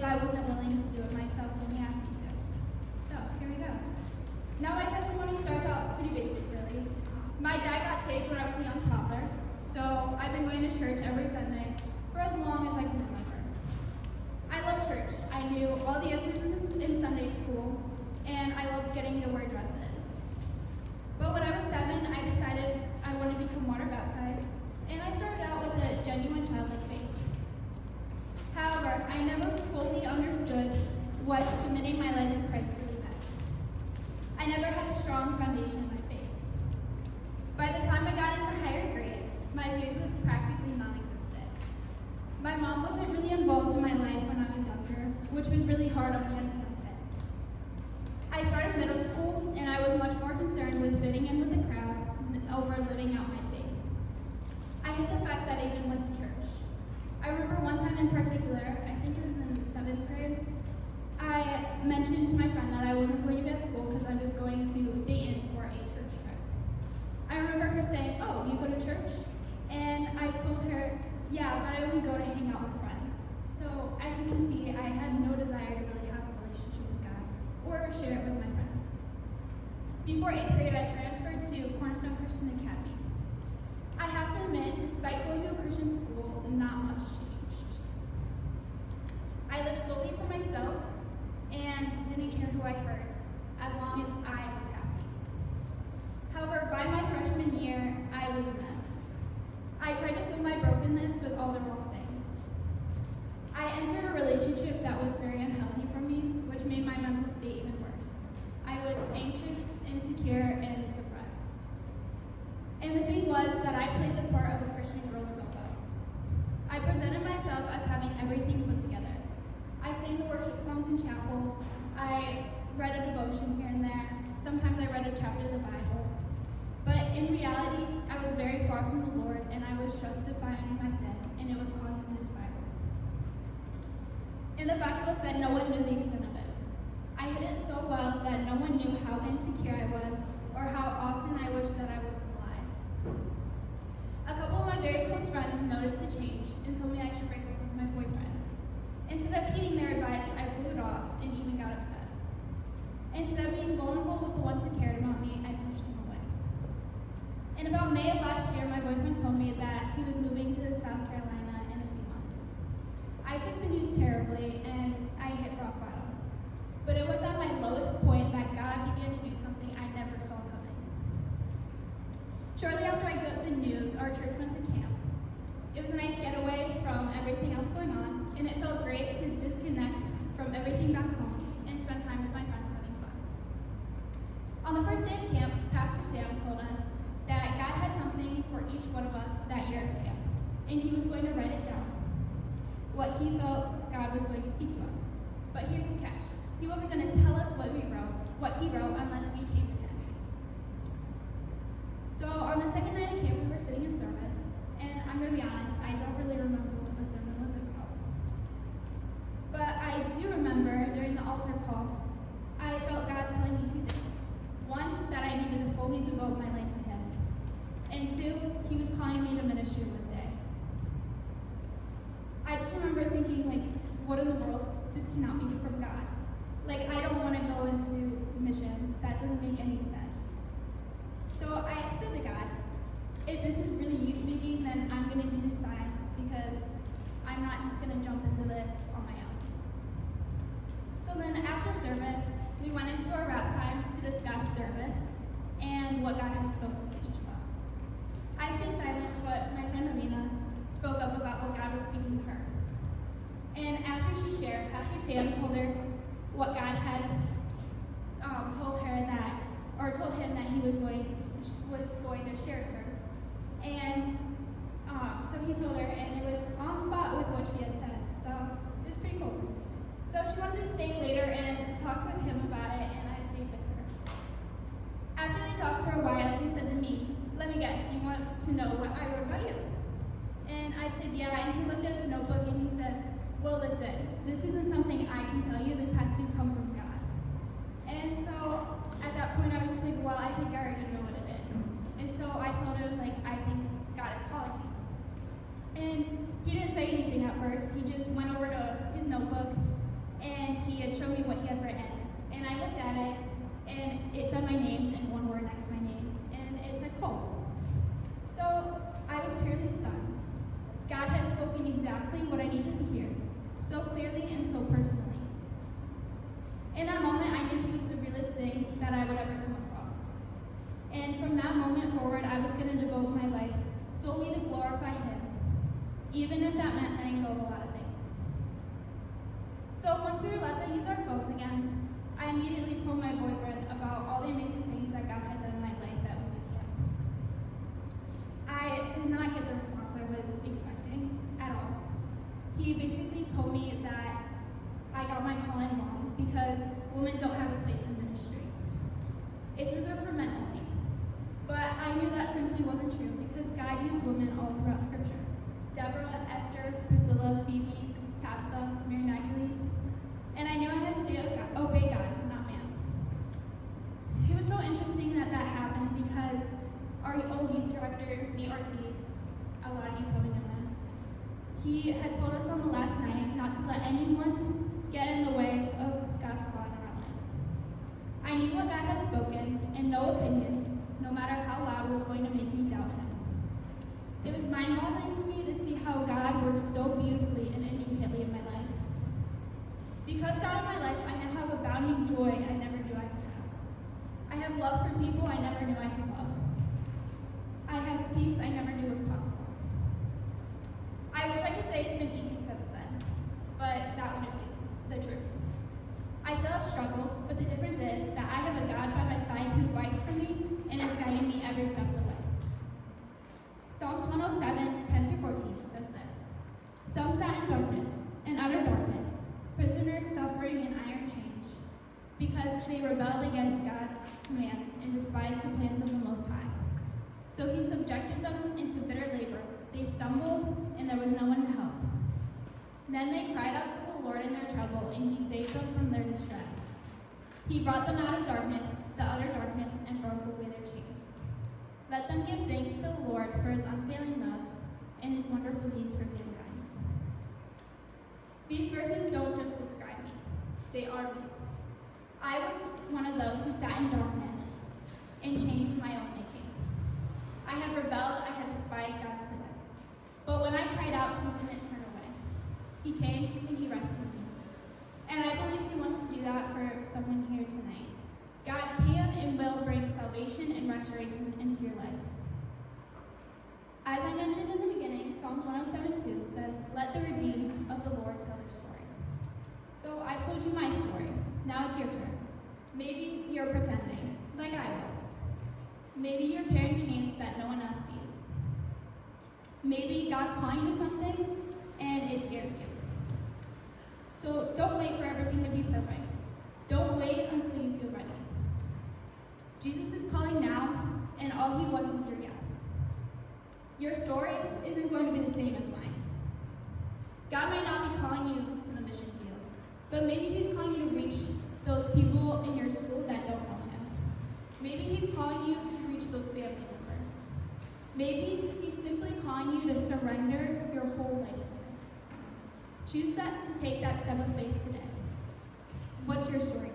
I wasn't willing to do it myself when he asked me to. So, here we go. Now my testimony starts out pretty basic, really. My dad got saved when I was a young toddler, so I've been going to church every Sunday for as long as I can remember. I love church. I knew all the answers in Sunday school, and I loved getting to wear dresses. But when I was 7, I decided I wanted to become water baptized, and I started out with a genuine childlike faith. However, I never fully understood what submitting my life to Christ really meant. I never had a strong foundation in my faith. By the time I got into higher grades, my faith was practically non-existent. My mom wasn't really involved in my life when I was younger, which was really hard on me as a young kid. I started middle school, and I was much more concerned with fitting in with the crowd over living out my faith. I hate the fact that I even went to church. I remember one time in particular, I think it was in 7th grade, I mentioned to my friend that I wasn't going to be at school because I was going to Dayton for a church trip. I remember her saying, "Oh, you go to church?" And I told her, "Yeah, but I only go to hang out with friends." So, as you can see, I had no desire to really have a relationship with God or share it with my friends. Before 8th grade, I transferred to Cornerstone Christian Academy. I have to admit, despite going to a Christian school, not much changed. I lived solely for myself and didn't care who I hurt, as long as I was happy. However, by my freshman year, I was a mess. I tried to fill my brokenness with all the wrong things. I entered a relationship that was very unhealthy for me, which made my mental state even worse. I was anxious, insecure, and depressed. And the thing was that I played the part of a Christian girl so well. I presented myself as having everything put together. I sang the worship songs in chapel. I read a devotion here and there. Sometimes I read a chapter of the Bible. But in reality, I was very far from the Lord, and I was justifying my sin, and it was causing me to spiral. And the fact was that no one knew the extent of it. I hid it so well that no one knew how insecure I was or how often I wished that I wasn't alive. A couple of my very close friends noticed the change and told me I should break up with my boyfriend. Instead of heeding their advice, I blew it off and even got upset. Instead of being vulnerable with the ones who cared about me, I pushed them away. In about May of last year, my boyfriend told me that he was moving to South Carolina in a few months. I took the news terribly and I hit rock bottom. But it was at my lowest point that God began to do something I never saw coming. Shortly after I got the news, our church went to camp. It was a nice getaway from everything else going on, and it felt great to disconnect from everything back home and spend time with my friends having fun. On the first day of camp, Pastor Sam told us that God had something for each one of us that year at camp, and he was going to write it down, what he felt God was going to speak to us. But here's the catch. He wasn't going to tell us what he wrote, unless we came to him. So on the second night of camp, we were sitting in service, and I'm going to be honest, I don't really remember what the sermon was about. But I do remember during the altar call, I felt God telling me 2 things. One, that I needed to fully devote my life to him. And 2, he was calling me to ministry one day. I just remember thinking, what in the world? This cannot be from God. I don't want to go into missions. That doesn't make any sense. So I said to God, if this is really you speaking, then I'm going to need a sign because I'm not just going to jump into this on my own. So then after service, we went into our wrap time to discuss service and what God had spoken to each of us. I stayed silent, but my friend Alina spoke up about what God was speaking to her. And after she shared, Pastor Sam told her what God had told him that he was going to share with her. And so he told her, and it was on spot with what she had said. So it was pretty cool. So she wanted to stay later and talk with him about it, and I stayed with her. After they talked for a while, he said to me, "Let me guess, you want to know what I wrote about you?" And I said, "Yeah," and he looked at his notebook and he said, "Well, listen, this isn't something I can tell you, this has to come from God." And so at that point I was just like, well, I think I already know what it is. And so I told him, I think God is calling me. And he didn't say anything at first. He just went over to his notebook he had showed me what he had written. And I looked at it, and it said my name and one word next to my name, and it said cult. So I was purely stunned. God had spoken exactly what I needed to hear, so clearly and so personally. In that moment, I knew he was the realest thing that I would ever come across. And from that moment forward, I was going to devote my life solely to glorify him, even if that meant letting go of a lot of things. So once we were allowed to use our phones again, I immediately told my boyfriend about all the amazing things that God had done in my life that week at camp. I did not get the response I was expecting at all. He basically told me that I got my calling wrong because women don't have a place in ministry. It's reserved for men only. But I knew that simply wasn't true because God used women all throughout Scripture. Deborah, Esther, Priscilla, Phoebe, Tabitha, Mary Magdalene. And I knew I had to obey God, not man. It was so interesting that happened because our old youth director, Nate Ortiz, a lot of you probably know him, he had told us on the last night not to let anyone get in the way of God's calling in our lives. I knew what God had spoken, and no opinion, no matter how loud, was going to make me doubt him. It was mind-boggling to me to see how God works so beautifully and intricately in my life. Because God in my life, I now have abounding joy I never knew I could have. I have love for people I never knew I could love. I have peace I never knew was possible. I wish I could say it's been easy since then, but that wouldn't be the truth. I still have struggles, but the difference is that I have a God by my side who fights for me and is guiding me every step of the way. Psalms 107, 10 through 14 says this: Some sat in darkness, in utter darkness, prisoners suffering in iron chains, because they rebelled against God's commands and despised the plans of the Most High. So he subjected them into bitter labor. They stumbled, and there was no one to help. Then they cried out to the Lord in their trouble, and he saved them from their distress. He brought them out of darkness, the utter darkness, and broke away their chains. Let them give thanks to the Lord for his unfailing love and his wonderful deeds for mankind. These verses don't just describe me, they are me. I was one of those who sat in darkness and chains of my own making. I have rebelled, I have despised God's plan. But when I cried out, he didn't turn away. He came and he rescued me. And I believe he wants to do that for someone here tonight. God can and will bring salvation and restoration into your life. As I mentioned in the beginning, Psalms 107:2 says, Let the redeemed of the Lord tell their story. So I've told you my story. Now it's your turn. Maybe you're pretending, like I was. Maybe you're carrying chains that no one else sees. Maybe God's calling you to something and it scares you. So don't wait for everything to be perfect. Don't wait until you feel ready. Jesus is calling now, and all he wants is your yes. Your story isn't going to be the same as mine. God may not be calling you to the mission field, but maybe he's calling you to reach those people in your school that don't know him. Maybe he's calling you to reach those family members. Maybe he's simply calling you to surrender your whole life to him. Choose to take that step of faith today. What's your story?